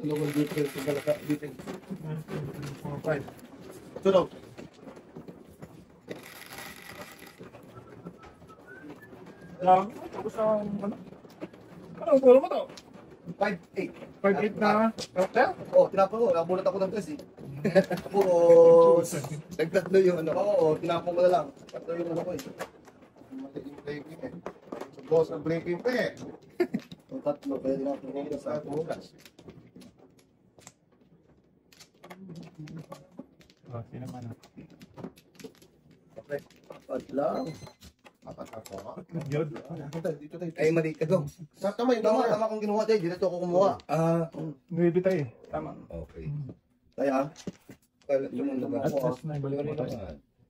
Dalawang detail sa galaka. Detail. 4, 5. Tulog. Lang. Tapos ang ano? Ano puro mo to? 5-8. 5-8 na cocktail? Oo, tinapon ko. Nabulat ako ng gas eh. Tapos, nagtatlo yung ano. Oo, tinapon ko na lang. Tatlo yung ano ko eh. Mali yung breaking eh. Boss ang breaking pa eh. Yung tatlo, kaya tinapon ko na sa Bukas. Oh, sino man ah? Okay. Apat lang. Apat ako. Yun. Dito tayo. Ay, mali ka daw. Sa tama yung Tama, tama. tama kong kinuha tayo. Dito ako kumuha. Nuebe tayo eh. Tama. Okay. Kaya, sumunod na At ako. last na ibalik mo tayo.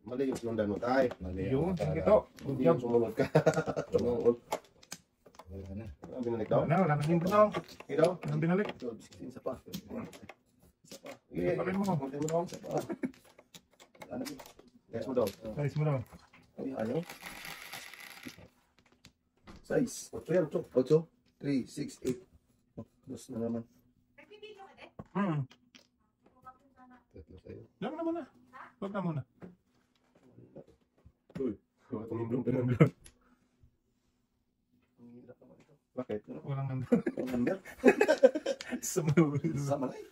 Mali yung sundan mo tayo. Mali Yun, ito. Good Hindi job. yung sumunod ka. Sumunod. Wala na. Ano binalik daw? Wala na yung tanong. Ikaw? Anong binalik? Isa pa. Isa pa. Sige. Parin mo. Kunti mo daw. Isa pa. Ano? Yes mo daw. Size mo naman. Ay, ayaw. Size. 8 yan. 8, 3, 6, 8. Dos na naman. Tatlo sa'yo. Lang na muna. Huwag na muna. Uy. Tumimblong ka na. Bakit? Walang number. Ang number? Sumunod. Sama na eh.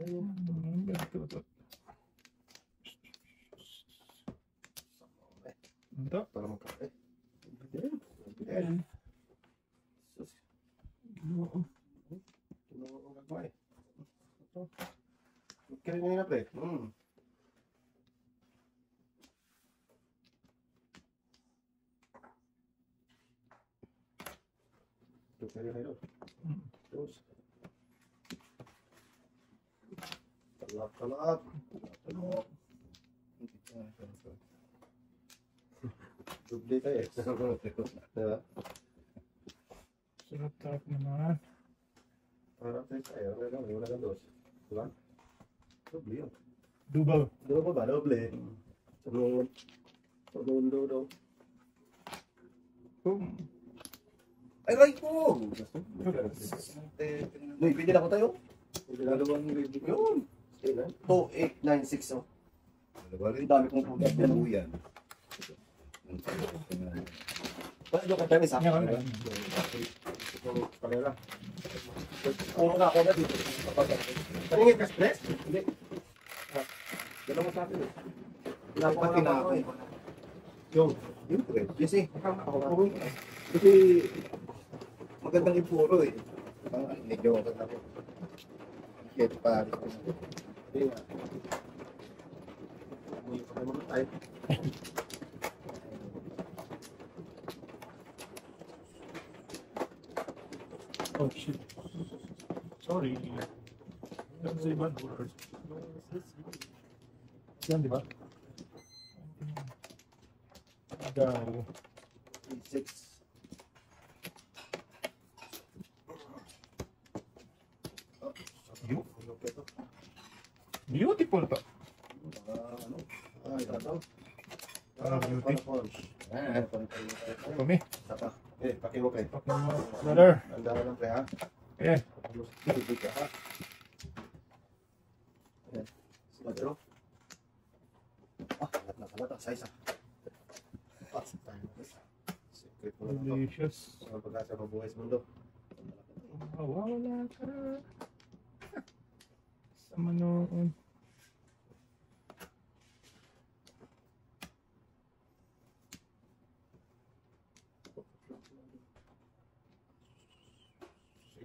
Ito. Ito. Para magkape. Ayan. Sus. Oo. Ano ang gagawa eh? Kaya nyo na pre. Ito kaya kayo. Dos. Talap, talap. Talap. Duble tayo eh. Diba? Sarap naman. Harap tayo tayo. Wala kang dos. Diba? Doble yun. Double. Doble ba? Doble. Sunod. Sunod. Boom. Ay, right po! Uy, pwede na ko tayo? Dalawang review yun. 2896 oh. Ang dami kong pugat yan. yan. Ba't doon ka tayo isa? Yan, yan. Panela. Puro na ako na dito. Paningin ka stress? Hindi. Dala mo sa akin eh. Dapat kinako eh. Yung pre. Yes eh. Kasi magandang ipuro eh. Medyo maganda ko. Hit pa. Hindi nga. Hindi pa kayo tayo. Oh shit. Sorry. That's a bad word. Yan, di ba? Go. 6. Beautiful to. Ano? Ay, ito. Beauty. Ito Kami. pa. Eh, pakiho kayo. Brother. Handa lang pre ha. Ayan. Hindi ka ha. Siguro. Lahat na pala ito. Size ah. Secret mo lang ito. Delicious. Sa pag-asa mabuhay sa mundo. Wala ka. Sa manoon.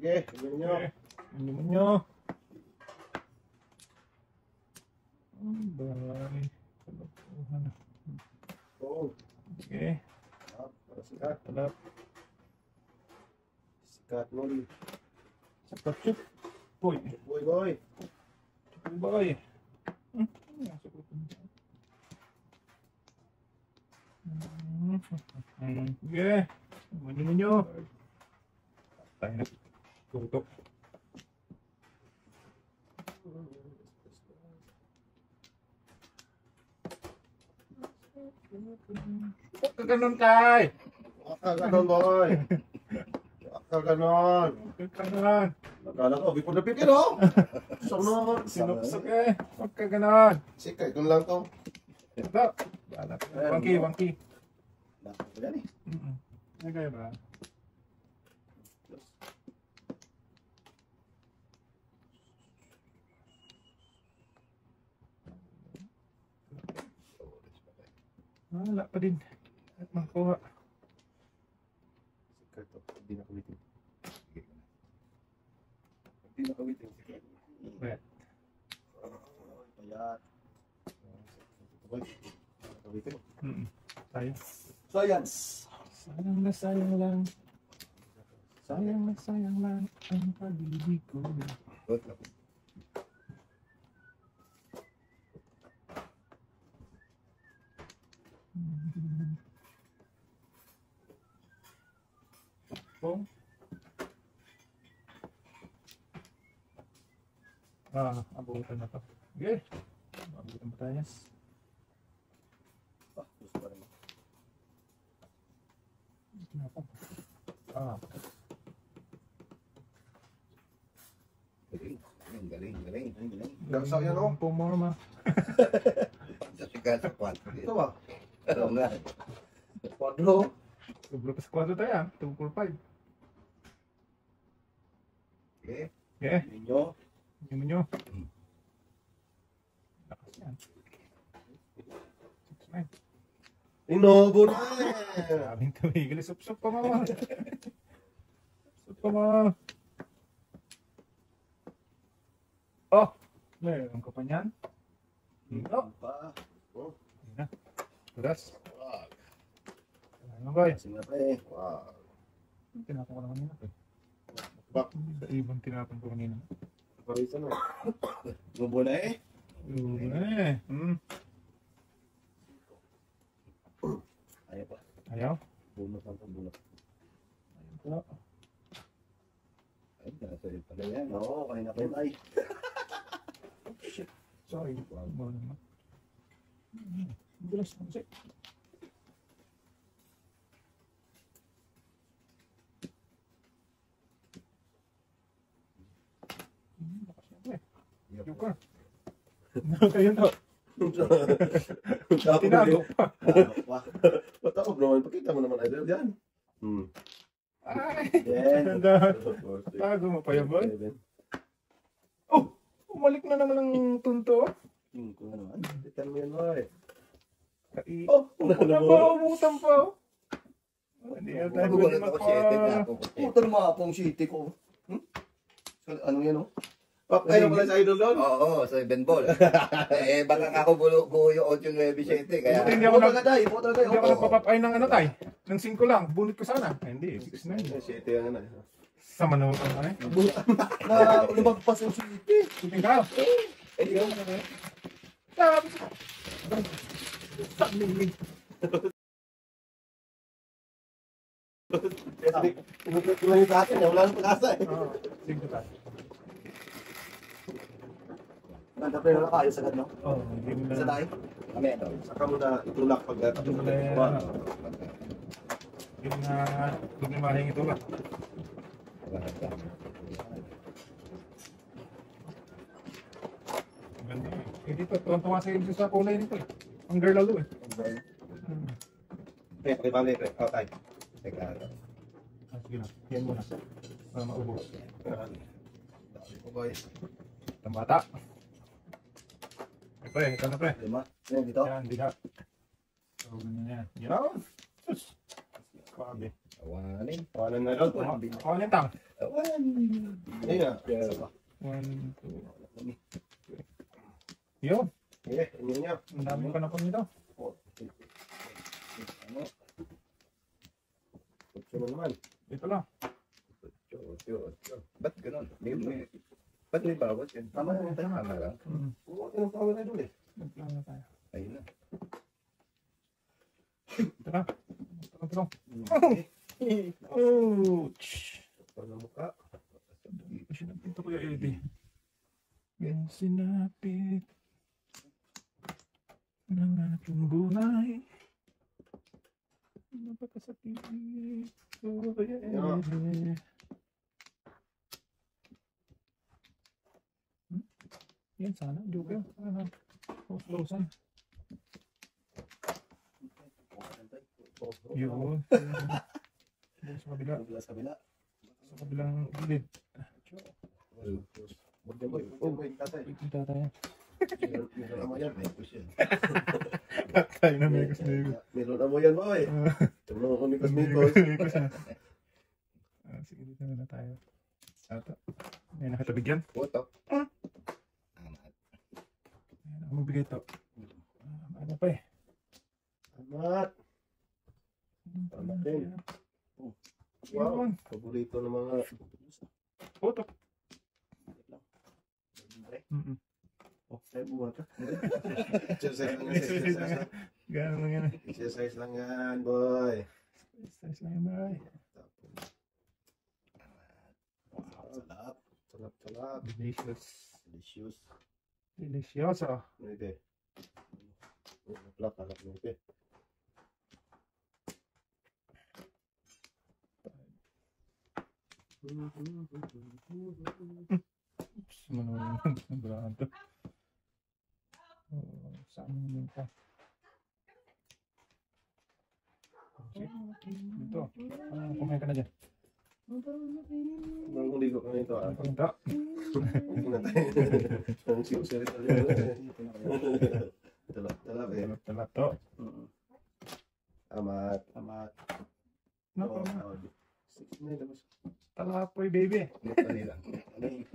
Sige, tignan nyo. Ano nyo? Ang bahay. Kalokohan. Oo. Sige. Para sikat. Talap. Sikat mo rin. Sa pachup. Boy. Boy, boy. Chup boy. Nasa ko ito. Sige. Ano nyo? Tayo na. Tutok. Huwag ka ganun, Tay. Huwag ka ganon, boy. Huwag ka ganon. Huwag ka ganun. Nakala ko, bipon na pipin, oh. Sunod. Sinupsok eh. Huwag ka ganun. Sige, ito lang to. Ito. Wangki, wangki. Yan eh. Okay ba? Wala pa din. At makuha. Sige, ito. Hindi na kawitin. Hindi na kawitin. Sige. Wait. Ayan. Boy, kawitin. Tayo. Science. Sayang na sayang lang. Sayang na sayang lang ang pag-ibig ko. Oh. Abutan na to. Okay. Abutan pa tayo. Gusto pa rin. Galing. Laksa yan, oh. Pumorma. Sa kwarto. Ito ba? Oo nga. Quadro. Sobra pa sa kwadro tayo. 245. Okay. Okay. Ninyo. Hindi mo nyo. Lakas yan. 6-9. Inobo na eh. Sabing tumigil. Sup-sup pa mama. Sup pa mama. Oh! Meron ka pa niyan? Oh! Pa. Ayun na. Turas. Wag. Ano ba yun? Sige na pa eh. Wow. Tinapon ko na kanina. Bak. Sa ibang tinapon ko kanina. Parisa no. Gubo na eh. Ayaw pa. Ayaw? Bunot lang pa bunot. Ayaw po. Ay, nasa iyo pala yan. Oo, kanina pa yun ay. Shit. Sorry. Wow naman. Bilas na kasi. Lakas niya po eh. Joker. Kayo to. Tinago pa. Ba't ako bro? Pakita mo naman idol yan. Ay! Yan. Tago mo pa yan, boy. Oh! Umalik na naman ang tunto. Kung ano naman. Itan mo yan boy. Oh! Umutan pa. Hindi na tayo Magugulat ako mapa- 7 na ako. Puto naman akong city ko. Ano yan oh? Kayo pala sa idol doon? Oo, 7 ball. Baka ako buo yung 8-9-7. Kaya... Hindi ako talaga tayo. Ipo talaga Hindi ako nagpapapay ng ano tayo. Ng 5 lang. Bunot ko sana. Hindi, 6-9. Shit yan na. Sa manood ang ano eh. Na lumagpas yung city. Shooting ka. Eh, yun. Kung yung sa akin, wala nang pag-asa eh. Sige tayo. Ganda pa yung nakayos agad, no? Oo, hindi mo Isa na. tayo? Kami ito. Saka mo na itulak pag Hindi mo na. Hindi mo na mahingi ito ba? Ganda eh. Eh dito, tuwan-tuwa sa iyo sa kulay nito eh. Ang girl lalo eh. Pre, pakibali, pre. Oh, tayo. Teka. Sige na, yan muna. Para maubos. Oh, boy. Ang bata. Pre, ito na pre. Lima. Yan, dito. Yan, diha. So, ganyan yan. Yan! Sus! Grabe. Awanin. Tawanan na doon. Ako yung tang. Awanin. Ayun na. 1, 2. Yun. Eh, yun niya. Ang daming panapon nito. Ano? Kutso mo naman. Ito lang. Ba't ganun? Ba't may bawas yun? Tama na yung tama na lang. Oo, tinong tawanan na doon eh. Nagplano tayo. Ayun na. Ito lang. Ito lang. Ouch! Ano mukha? Sinapit ko yung Eddie. Yung sinapit ng aking buhay. Sakit. Kaya yan sana, joke yun. Ano? Close-closean. Yun. Sa kabila. Sa kabila. Sa kabilang gilid. Kita tayo. Tayo na may kusmikos. Meron na mo yan, boy. Meron ko mikos-mikos. Sige, dito na tayo. Ito. May nakatabig yan. Puto. Ayan, ako magbigay ito. Ano pa eh? Amat. Wow. Paborito ng mga... Putok. Oh, tayo buwan ka. Exercise lang yan. Exercise lang. Gano'n lang yan. Exercise lang yan, boy. Exercise lang yan, boy. Sarap. Sarap. Delicious. Delicious. Delicioso. Ito. Plak, anak mo ito. Manunod. Nabrahan to. Saan mo yun pa? Dito. Kumain ka na dyan. Nang ligo ka na ito, ah. Punta. Hindi na tayo. Ang siyo-siyo talaga. Talap, eh. Talap to. Amat. No, Oh, no. 6 na ito. Talapoy, baby. Luto nila. Ano yung...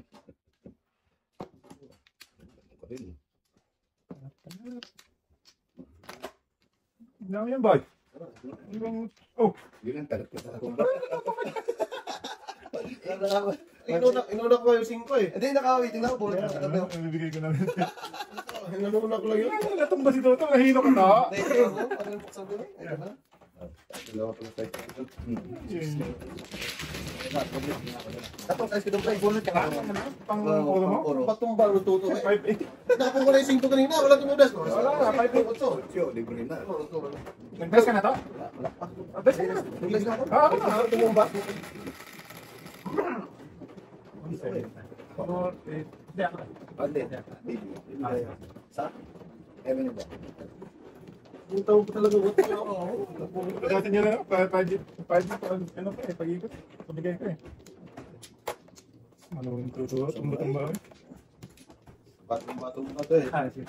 Talap. Dami yan, boy. Oh, Yun ang talap ko sa akong. Inuna ko yung 5 eh. Hindi, nakawiting na ako. Puro na sa tabi. bibigay ko na rin. Inuna ko lang yun. Natumba si Toto, nahino ka na. Thank you. Ano yung buksan ko? Ito na. Dalawa pa na tayo. Tapos, ayos ko doon pa. Ibunod ka na. Pang ulo mo? Puro. Patumbang lututo eh. 5-8. Napong ko na yung 5 kanina. Wala tumudas. Wala nga, 5-8. Yo, libre na. Nag-dress ka na to? Wala pa. Dress ka na. Tulis na ako. Ako na. Tumumba. Hindi ako. Pande. Sa? Evan ba? Yung tawag ko talaga. Pagkasin nyo na, ano pa eh, pag-ikot. Pabigay ko eh. Malunong tuto, tumba-tumba. Batong ba ito eh. Sige.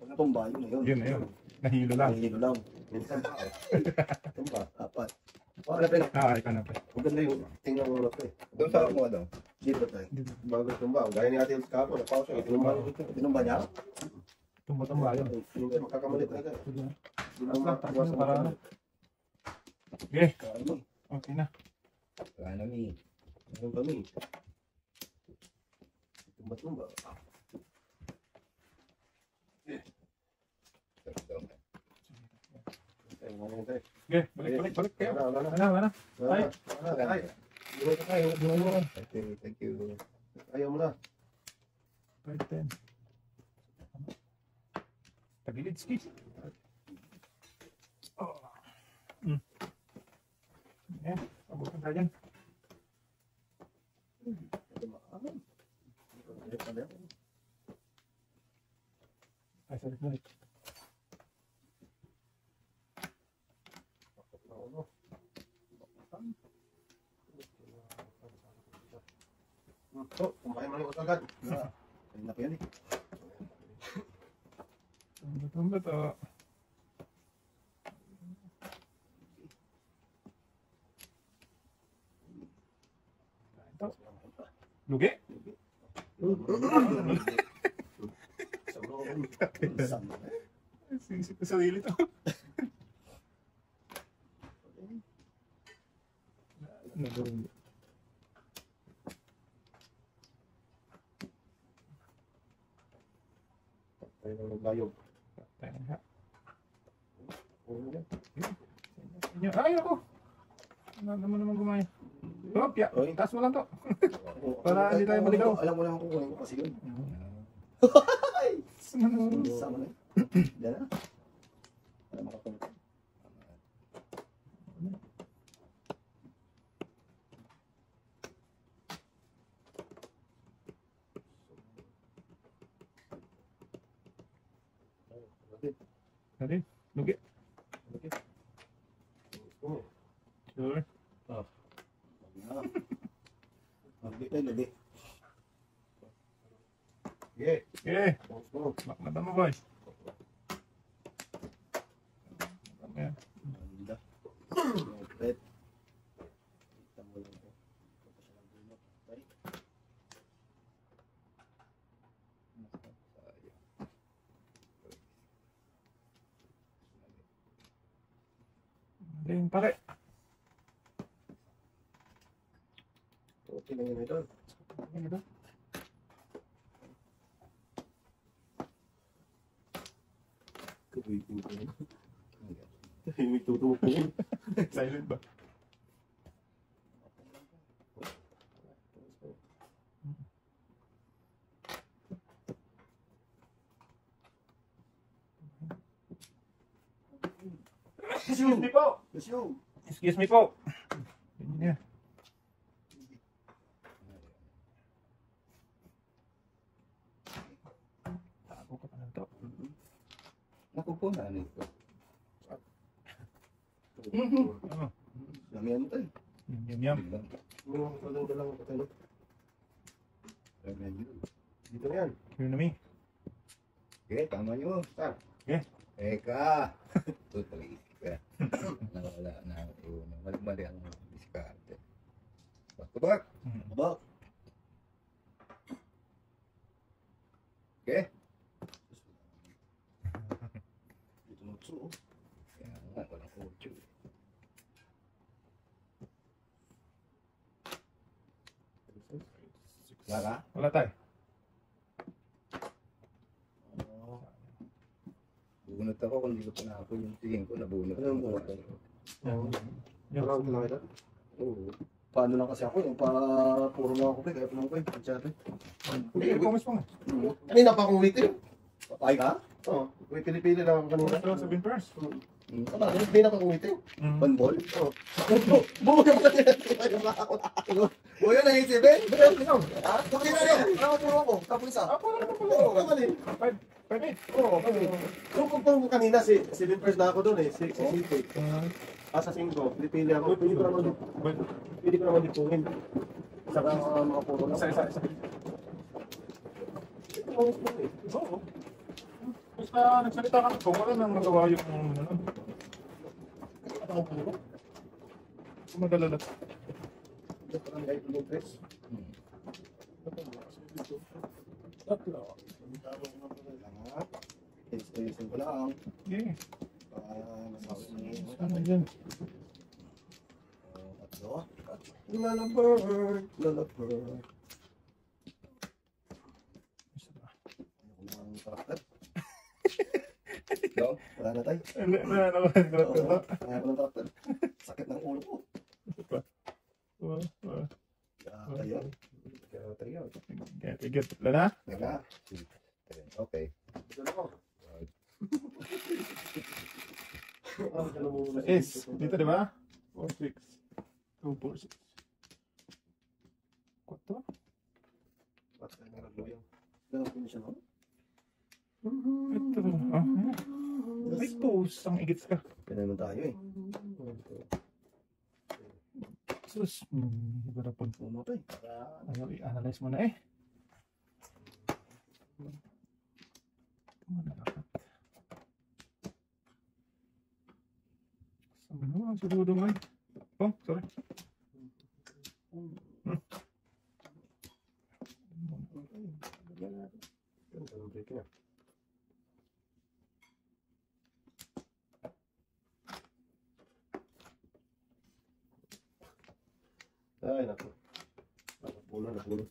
Pag tumba, yun na yun. Yun na yun. Nahilo lang. Nahihilo lang. Minsan pa eh. Tumba. Apat. Wala pa lang. Ikaw na pa. Maganda yung tingnan mo na ito eh. Doon sa ako daw. Dito tayo. Bago tumba. Gaya ni Ate kahapon. Napao siya. Tumba. Tinumba niya? Tumba-tumba yun. Hindi magkakamali talaga. Tapos na para ano. Okay, Kano? okay na. Kano ni? Ano kami? Tumba. Okay, balik kayo. Wala. Wala. Ay. Ay. Buhay ka kayo. Thank you. Ayaw mo na. 5-10. Tagilid, skis. Oh. Ayan, pabukan tayo dyan. Ay, sorry. Oh, kumain mo yung agad. Ayun na pa yan eh. Tumba to. Ito. Lugi? Sinisip ko sa sarili to. Nagawin. Tayo nang naglayog. Tayo na. Ano yan? Ay, ako! Ano mo naman gumaya? Topya! Taas mo lang to. Para hindi tayo maligaw. Alam mo lang kung kunin ko kasi yun. Ano? Sama na. Diyan na. Para makapunta. Lugi. Oh. Sure. Lagi tayo, lagi. Okay. Okay. Oh. Mata mo, boy. Ayan. Ganda. Red. Kita mo lang po. Tapos siya ng bulok. Balik. Galing pare. Okay lang yun ito. Ano ba? May tutumo po yun. Silent ba? Excuse me po. Yes, you. Excuse me po. Ganyan. Tago ka pa lang to. Naku po na, ano ito? Ano? Lamihan mo tayo. Yum. Walang dalang patalo. Lamihan yun. Dito na yan. Yun na mi. Okay, tama nyo. Saan? Eka! Tutuloy ka. Nawala na yun. Mali-mali ang diskarte. Back-to-back. Back. Okay? Dito mo tso. Kaya nga, walang audio. Wala? Wala tayo. Bunot ako kung hindi ko pinako yung tingin ko, nabunot. Ano mo? Yan. Parang lang ito. Oo. Paano lang kasi ako, yung puro lang ako pa, kaya pinang ko yung pansyate. Hindi, pumis pa nga. Kanina pa akong waiting. Patay ka? Oo. May pili-pili lang ako kanina. Ito sa Binpers. Tama, kanina pa akong waiting. Banbol? Oo. Bumo ka na O yun ang isipin? Ha? Bakit na yun? Ano puro ako? Tapos isa? Oo, kamali. 5 Oo, kami. So, kung kanina, si First na ako doon eh. Si City. Sa 5, pili ako. Pili ko naman dipungin. Saka mga puro lang. Isa. Oo. Basta nagsalita ka kung wala nang nagawa yung ano. Ako puro. Madalala. Parang kahit yung tres. Tatlo. Ayusin ko lang. Okay. Masabi niyo. Ano dyan? Tatlo. Lalabird. Isa ba? Ang karakter. No? Wala na tayo. Ano naman? Oo, kaya ko ng karakter. Sakit ng ulo ko. Kaya tayo. Get. Wala na? Teka. Okay. S. Dito di ba? 4, 6. 2, 4, 6. 4. Ito. Ay, post. Ang igits ka. Ganun tayo eh. Sus. Iba na po. Pumatay. Ayaw, i-analyze mo na eh. Malakot. Saan mo ang surudo mo eh? Oh, sorry. Ay, naku. Napulo.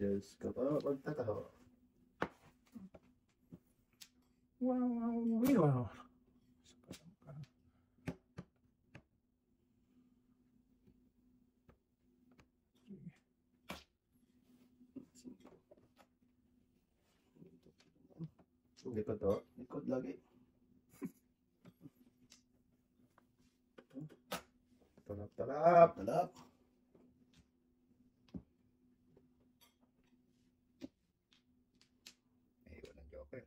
Diyos ka pa, magtatawa. Wow. Likod to. Likod lagi. Talap. Talap. Ay, walang joker.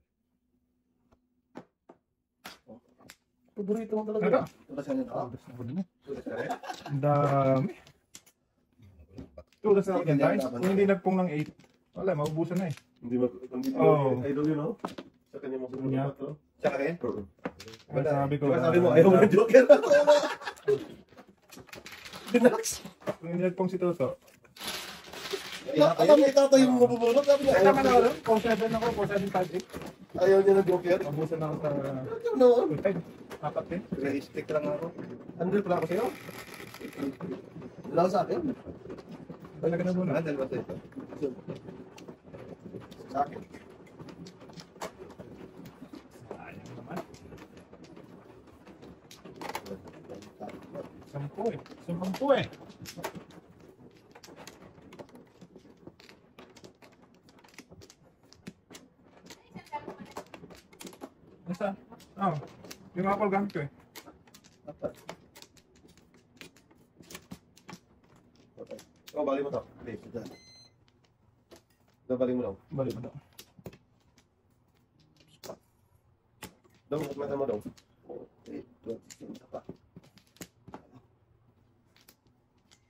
Paborito mo Ito. talaga. Tulas yan yun. Tulas na ko din eh. Tulas ka rin? Ang dami. Tulas na ako yan guys. Kung hindi nagpong ng 8, wala, maubusan na eh. Hindi mo, idol yun, no? Sa kanya mo Kanya. sumunod to. Tsaka rin? Ang sabi ko. Diba sabi mo, ayaw mo ng Joker? Relax. Kung hindi nagpong si Toto. Alam mo, itatay mo mabubulot. Sabi niya, Kaya naman ako doon. 4-7 ako, 4-7-5-8. ayaw niya ng Joker. Maubusan ako sa Ano? 5. Apat din. Realistic lang ako. Andal pala ako sa'yo. Wala ko sa akin. Talaga na muna. Dalawa sa ito. Sa akin. Sayang naman. 10 eh. 10 eh. Nasa? Oh. Yung apple gamit ko eh. Apat. Oh, bali mo to. Please. Ito. Bali mo lang. Balik mo daw. Dong, mata mo dong. Okay. 26 pa.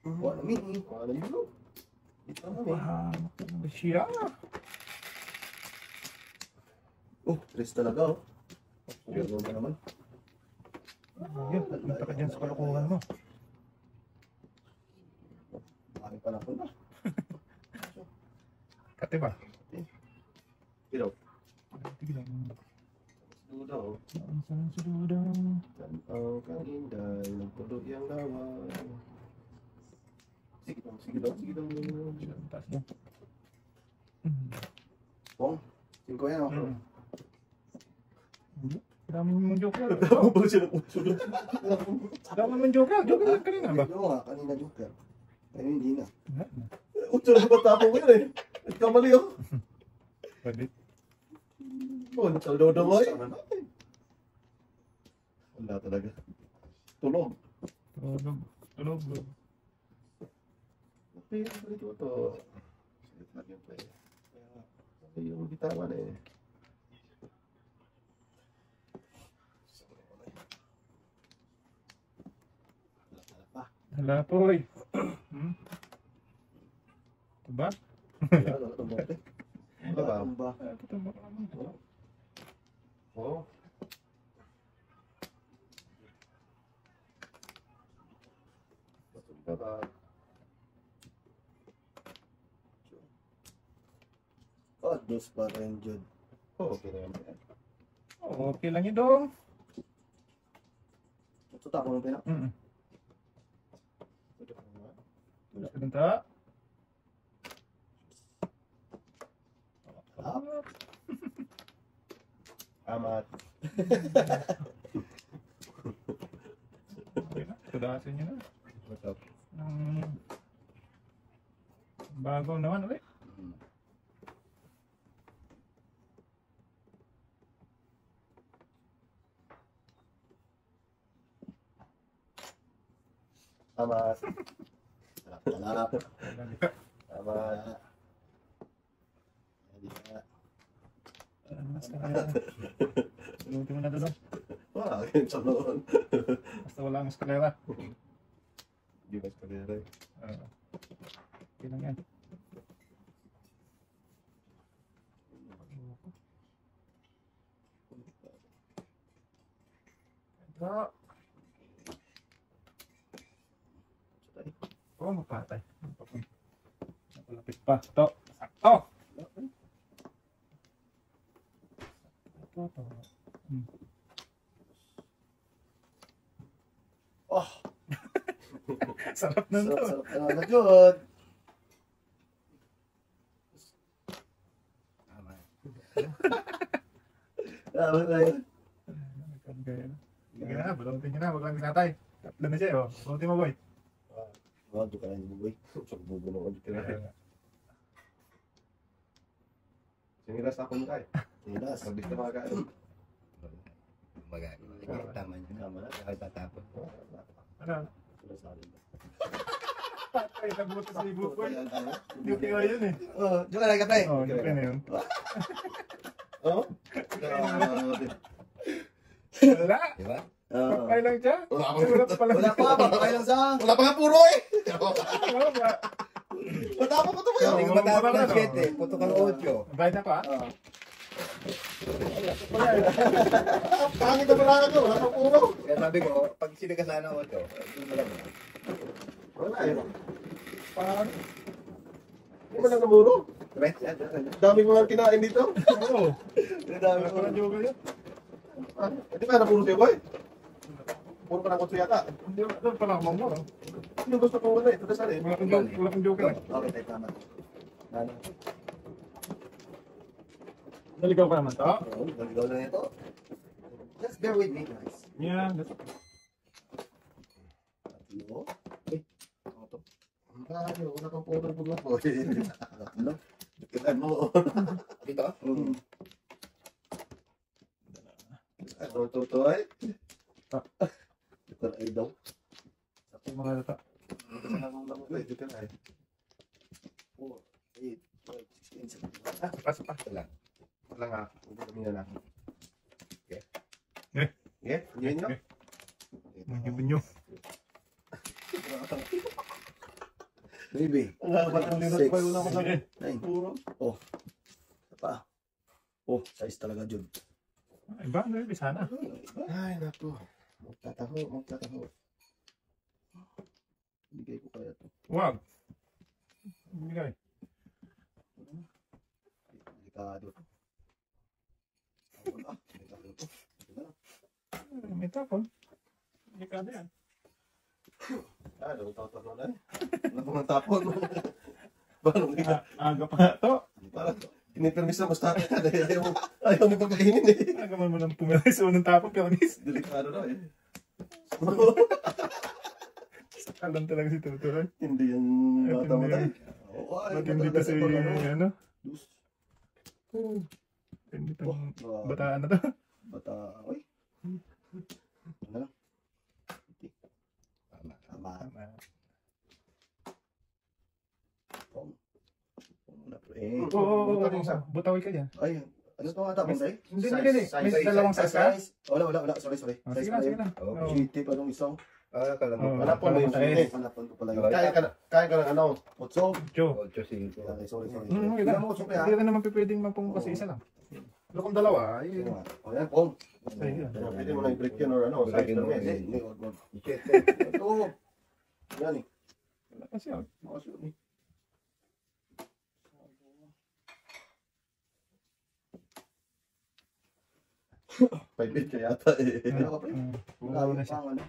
Wala mini. Ano yun, bro? Ito naman eh. Wow. Siya. Oh, tres talaga oh. Ganun ka naman. Yun, punta ka dyan sa kalukuhan mo. Bakit pa na po na? Kati ba? Ito. Tignan. Duda, oh. Saan sa dudang? Tanaw kang inday, nagpulo yung lawan. Sige dong, sige dong, sige dong. Taas mo. Pong. 5 yan oh. Dami mong joker. Tama ba siya ng utso doon? Dami mong joker. Joker lang kanina ba? Oo nga, kanina joker. Pero hindi na. Utso na ba tapo mo yun eh? Nagkamali oh. Pwede. Oh, nagsaldodo mo eh. Sana natin. Wala talaga. Tulog. Tulog. Tulog. Okay, balik mo to. Sige, lagyan pa eh. Kaya yung bitawan eh. Hala po eh. Diba? Wala, tumote. Ano ba? Ano ba? Ito mo naman. Oo. Batumba ba? Oh, dos pa rin dyan. Oo, okay na yan. Oh, okay lang yun dong. Ito tako ng pinak. Sebentar. Amat. Okay na. Tudasin nyo na. Matap. Bago naman ulit. Amat. Talap. Amat.Ulutin mo na doon. Wala, yung sanoon. Basta wala ang eskalera. Di ba sa kanila eh. Okay lang yan. Ito. Oh, mapatay. Napalapit pa. Ito. Sakto. Ito. Oh, Sarap na ito. sarap na yun. Tama na yun. Sige na, balontin nyo na. Huwag lang tinatay. Tatlo na siya, oh. Balontin mo, boy. Oh, doon ka lang yung buboy. Sa bubuno ko dito na. Siniras ako mo tayo. Tilas. Mabis na mga kain. Tama yun. Tama na. Kaya tatapon. Ano? Tilas na rin. Patay, nabutas ni Buboy. Hindi ko yun eh. Oh, doon ka lang ka, pre. Oh, yung na yun. Oo? Wala. Diba? Papay lang siya. Wala Wala pa pala. Wala pa, papay lang sa... Wala pa nga puro eh. Wala pa. Matapos ko to ba yun? Hindi ko matapos ng 7, puto kang 8. Bayad na pa. Pangit na pala ko. Wala pa puro. Kaya sabi ko, pag sinigasa ng 8, doon mo lang. Wala eh. Parang. Hindi mo lang namuro. Right? Dami mo lang kinain dito. Oo. Dami Wala pa joker yun. Hindi ba napuro sa'yo, boy? Puro ka ng kutso yata. Hindi, doon pala ako mamura. Yung gusto kong wala eh. Ito saan eh. Wala kang joker eh. Okay, tayo tama. Ano? Naligaw ka naman to. Oo, galigaw na ito. Just bear with me, guys. Yeah. Tatlo. Wala pang puro ng puro po. Tatlo. Kitaan mo. Dito? Ano to to eh? Ito ay daw. Yung mga data. Dito na eh. 4, 8, 12, 16, 17. Ah, Pasok pa. ito lang. Wala nga. Hindi kami na lang. Okay. Yeah? Yan nyo? Bunyo. Baby. Ang halabat ng linot pa yun ako sa 9. puro. Ito pa. Oh, size talaga, Jun. Iba, maybe sana. Ay, naku. Magtataho. Bigay ko kaya ito. Wag. Bigay. Delikado to. Delikado to. May tapon. Hindi ka yan. Ah, daw tatapon na eh. Wala pa nga tapon. Paano hindi Aga pa nga to. Parang inipermis na basta ayaw nito kainin eh. Aga mo nang pumalay sa unang tapon, Pianis. Delikado na eh. Alam talaga si Tutuloy. Hindi yan bata mo tayo. Matindi to si, ano? Dus. Matindi tong Oh, bataan na to. bata. Oy. Ano? Tama. Tama. Oo, butawi ka dyan. Ay, ano ito nga tapos eh? Hindi. May dalawang size ka? Wala. Sorry. Sige na. Oh, tip anong isang? Ah, kala Oh, mo. Wala po na yung size. Hanapon ko pala yun. Kaya ka ng ano? Otso. Joe. Okay, sorry. Hindi Hindi rin naman pwedeng mapong kasi isa lang. Pero kung dalawa, ay... O yan, Pong. Sige. Pwede mo na i-break yun or ano. Size na Hindi, eh. wag. Ito. Yan eh. Wala kasi yun. Pwede ka yata eh. Wala na siya. Pang ano.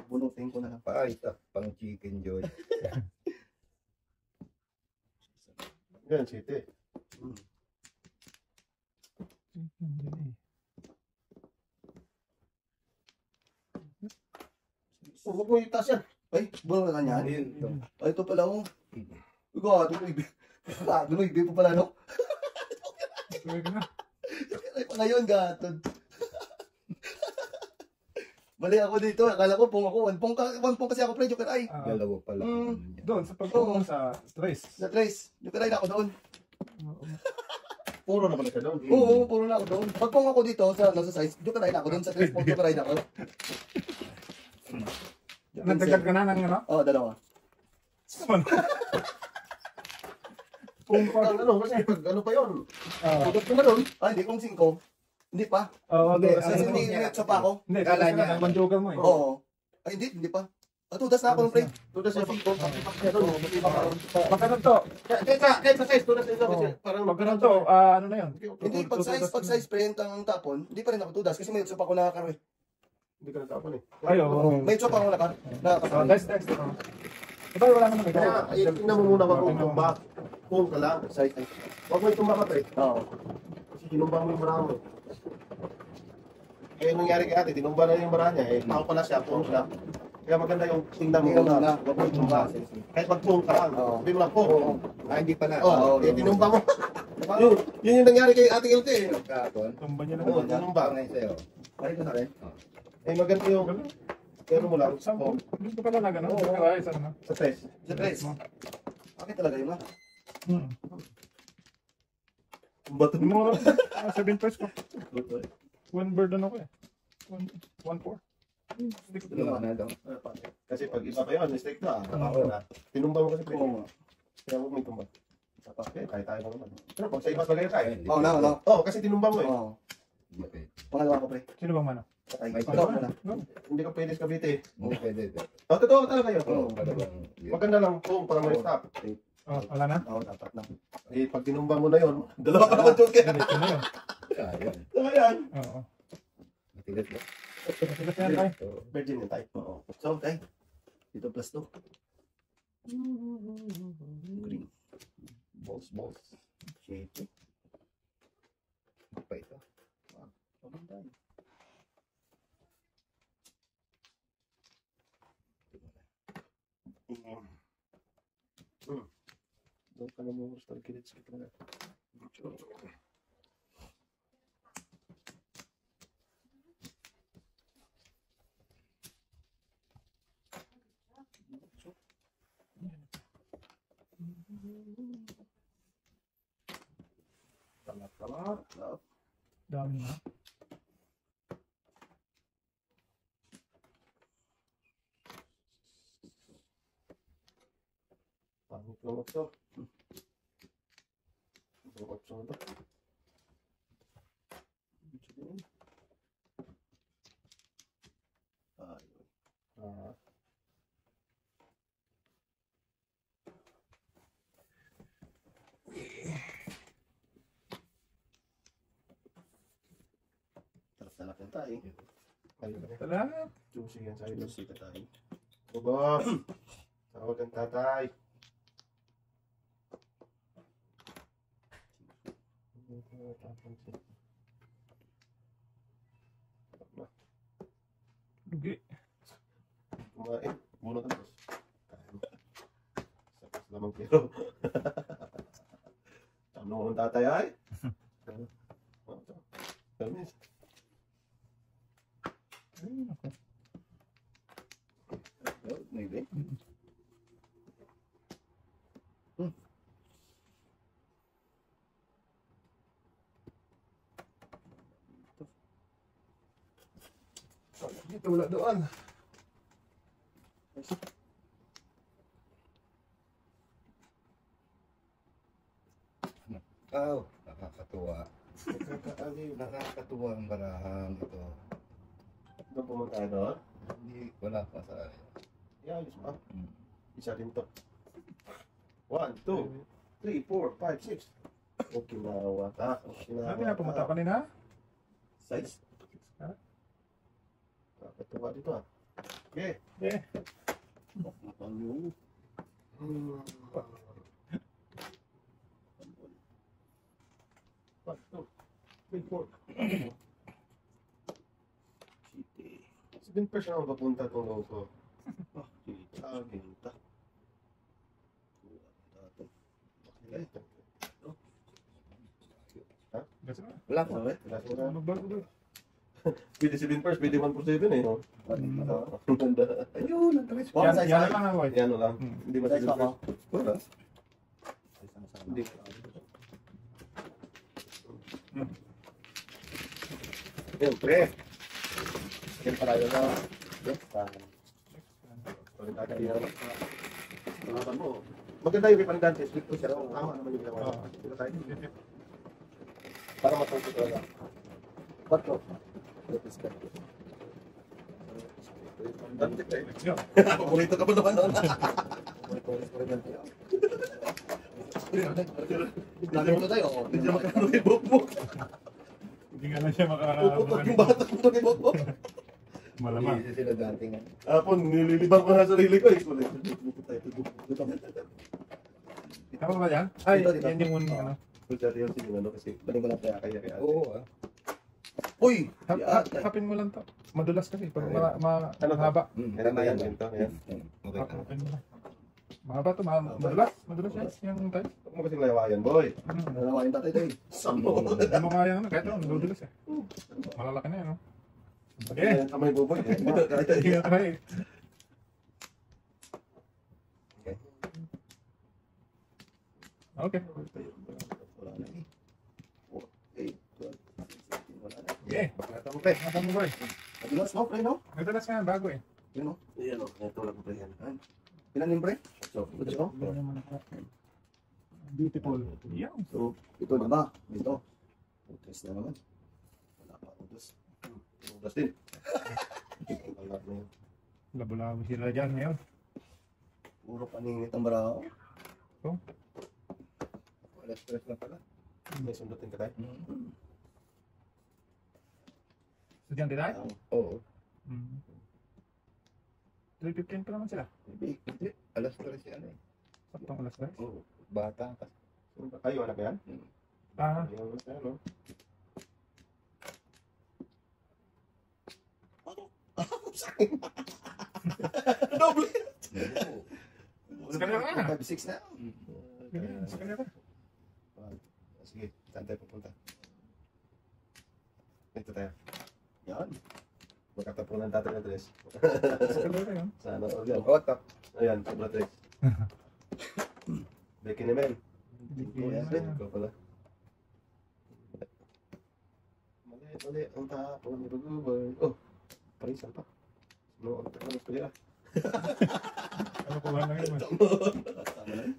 Bunutin ko na lang. Paita, pang chicken joy. Yan, city. Huwag mo itaas yan. Ay, bunutin ka niyan. Ay, ito pala oh. Ikaw, ito ibig. Ito ibig po pala no. Ay, pala yun, gatod. Mali ako dito. Akala ko pong ako. One pong kasi ako pre. Joker ay. Dalawa pala. Doon, sa pagpapong sa trace. Na trace. Joker ay na ako doon. Puro naman na siya doon. Oo, puro na ako doon. Pag pong ako dito sa size, Joker ay na ako doon. Sa trace pong Joker ay na ako. Nagdagdag ka na ng ano? Oo, dalawa. Saman. Kung pa. Ano, kasi pag ano pa yun? Tugot ko na doon. Ay, hindi kong 5. Hindi pa. Oo, Kasi hindi so pa ako. Hindi, Kala kala niya. niya. Naman joker mo eh. Oo. Ay, hindi pa. Tudas na ako ng pre. Tudas sa siko. Kaya doon, Pag ano to, kahit sa size, tudas sa ito. Kasi parang pag ano to, ano na yun? Hindi, pag size pre, ang tapon, hindi pa rin ako tudas kasi may utso pa ako nakakaro eh. Hindi ka natapon eh. Ay, oo. May utso pa ako nakakaro. Next. Ito, wala naman ito. Kaya, tingnan mo muna kung tumba. Kung ka lang. Size. Huwag mo itumba ka pre. Oo. Kasi tinumbang mo yung marami. Kaya nangyari kay ate, tinumba na yung maranya eh. Tao pala siya, pung siya. Kaya maganda yung tingnan mo Tingnan mo muna. na. Huwag mo itumba. Kahit mag-pung ka lang. Oo. Sabi mo lang, pung. Ah, hindi pala. Oo, eh, tinumba mo. Yun yung nangyari kay ate Ilte eh. Kahapon. Tumba niya Oo, na. tinumba. Ngayon sa'yo. Ay, ko na rin. Eh, maganda yung, pero mo lang, Sampo. Gusto ka na gano'n? Oo. Gusto ka isa na. sa test. Sa tres. Bakit talaga yun ah? Bato mo. Mga 7 first ko. One bird ano ko eh. 1-4. Hindi ko Dalawa na daw. Kasi pag iba pa yun, mistake na. Tinumba mo kasi pre. Kaya mo may tumba. Okay, kahit tayo pa naman. Pero pag sa iba talaga tayo. Oo na, wala. Oo, kasi tinumba mo eh. Oo. Okay. Pangalawa ko, pre. Sino bang mano? Patay. May Ikaw muna. Hindi ka pwede sa Cavite. Oo, pwede. Totoo talaga yun. Oo, dalawang yun. Maganda lang kung para may stop. Oh, wala na? Oo, dapat na. Eh, pag tinumba mo na yun, dalawa ka naman joker. Diretso na yun. Sayang. Ayan. Oo. Matigas ba? Matigas na yan tayo. Oo. Virgin yung type. Oo. So, okay. Dito plus 2. Green. Balls. Shit. Ano pa ito? Pabantay. Doon ka na mo gusto ng kilit skip na. Talat. Dami na. Pangit lang ito. Ang option ito. Ah. Talak na tayo. Salamat. Juicy yan sa'yo. Lucy ka tayo. Boss! Tawag ang tatay. Lugi. Kumain. Bunot ang boss. Sapas lamang kilo. Ano ang tatay ay? Tamis. Ay, naku. Oh, maybe. Dito wala doon. Oh, nakakatuwa. Nakakaaliw. Nakakatuwa ang barahang ito. Doon pumunta tayo doon. Hindi, wala pa sa akin. Ayos pa. Hmm. Isa rin to. 1, 2, 3, 4, 5, 6. Okay na wata. Sabi na pumunta ka kanina? Size. Nakakatuwa dito ah. Okay. Eh, Ano? Hmm. 1, 2, 3, 4. City. 7% ang papunta itong logo. Ah, ginta. Gasa na. Wala pa. Okay. Bago ba? Pwede 7 first, pwede 1 for 7 eh. No? Ang ganda. Ayun, ang tamis. Yan, Size yan tayo. lang ako eh. Yan lang. Hmm. Hindi ba Size 7 pa ako. first? Wala. Hindi. Siyempre. Yan pala yun na. Maganda yung Ripandante. Sweet to siya. Tama naman yung ginawa. Oo. Dito tayo. Para matungkot talaga. Patro. Ripandante eh. Let's go. Paborito ka ba naman nun? Lagi mo tayo. Hindi siya makakaroon yung bukbuk. Hindi nga lang siya Puputok yung bata kung ito yung bukbuk. Malamang. Hindi sila dating. Apon, nililibang ko na sarili ko eh. Sulit. Tama ba yan? Ay, Dito, dito. yan yung ano. Dati yung sino ano kasi. Balik ko lang kaya. Kaya. Oo ah. Uy! Hapin mo lang to. Madulas kasi pag Ano to? mahaba. Tama yan. Ito. Yan. Okay. Hapin mo lang. Mahaba to, madulas. Madulas yan. Yung tayo. Huwag mo kasing layawayan, boy. Dalawa yung tatay tayo. Sampo. Hindi mo kaya ano, kahit ano, madulas eh. Malalaki na yan, no? Okay. Ayan, kamay buboy. Dito, kahit Hindi nga try. Okay. Wala na eh. Okay. Bakit mo, pre? Matang mo, boy. Adios, no, pre, no? Nagdalas nga, bago eh. Yun, no? Ayan o, ito lang po yan. Ilan yung pre? So, Ito, no? Yan naman ako. Beautiful. Yan. So, ito na ba? Ito. Test na naman. Wala pa utos. Ubas din. Alam mo yun. Labo-labo sila dyan ngayon. Puro paningit ang baraho. Alas 3 lang pala. May sundutin ka tayo. Estudyante tayo? Oo. 3:15 pa naman sila. Hindi. Alas 3 yan eh. Saktong alas 3. Oo. Bata ka. Kayo, anak yan? Ah, Ayun, ano? Double! Oo. Sa kanila ka. 5-6 na. ganyan, sa kanila ka. Sige, saan tayo pupunta? Ito tayo. Yan. Magkatapunan natin ng dress. Sa kanila ka yun. Sana all yan. Otak. Ayan, sobra dress. Becky naman. Yan. Ikaw pala. Mali, ang tapon ni Bagubay. Oh, parisan pa. No, ang tapon ko nila. Ano ko lang yun?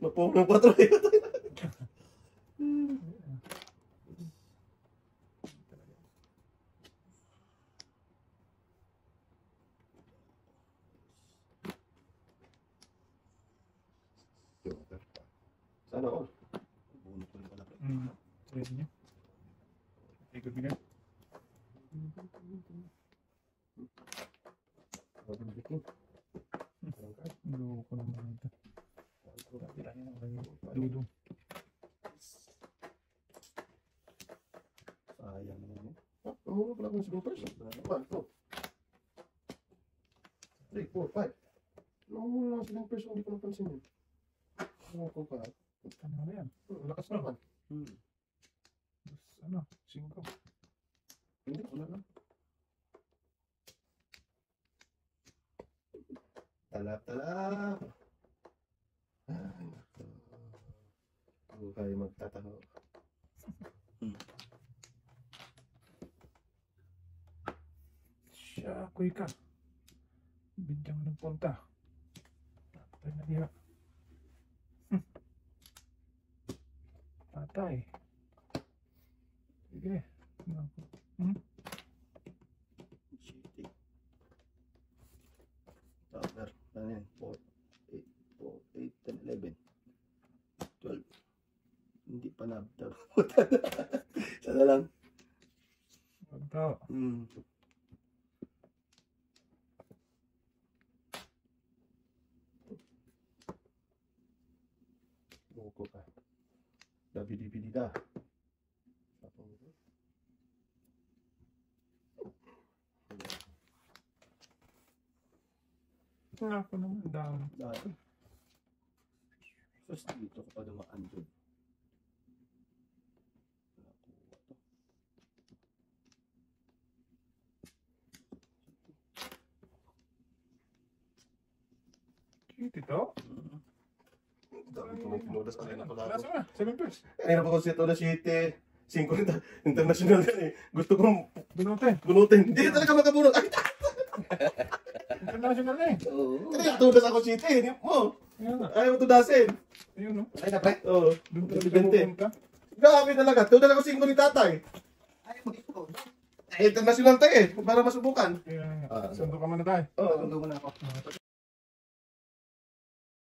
Napong ng 4 yun. Sana all. Bunot ko rin pala, pre. Pwede nyo. Ikot bigay. Loko naman ito. Dudong. Sayang naman. Oo, wala akong slippers. 1, 2, 3, 4, 5. No, slippers, hindi ko napansin yun. Ano ko pa? Ano na yan? Lakas naman. Ano? 5. Hindi, wala lang. Talap. Ay, naku. Huwag kayo magtataho. Siya, kuy ka. Bidyang nagpunta. Patay na diya. Patay. Sige. City. Tower. Ano yan? 4, 8, 10, 11. 12. Hindi pa nabtab. Sana lang. Ito. Loko ka. Dabidi-bidi da. Nga ako naman down. Dahil. Sus, dito ko pa dumaan doon. Nakuha to. Cute ito. Dami ko nang pinudas kanina ko Nasa lang. na? 7 pairs. Kanina pa ko siya na 7, 5 international yan eh. Gusto kong Dunote. bunutin. Hindi talaga makabunot. Ay, International na eh. Oo. kanina tudas ako 7. Hindi mo. Ayun na. Ayaw mo tudasin. Ayun no. Ay, na, pre. Oo. Doon talaga Bente. pupunta. Grabe talaga. Tudas ako 5 ni tatay. Ay, mag-ito. International tayo eh. Para masubukan. Kaya, Ah, sundo ka muna tayo. Oo. Sundo mo na ako.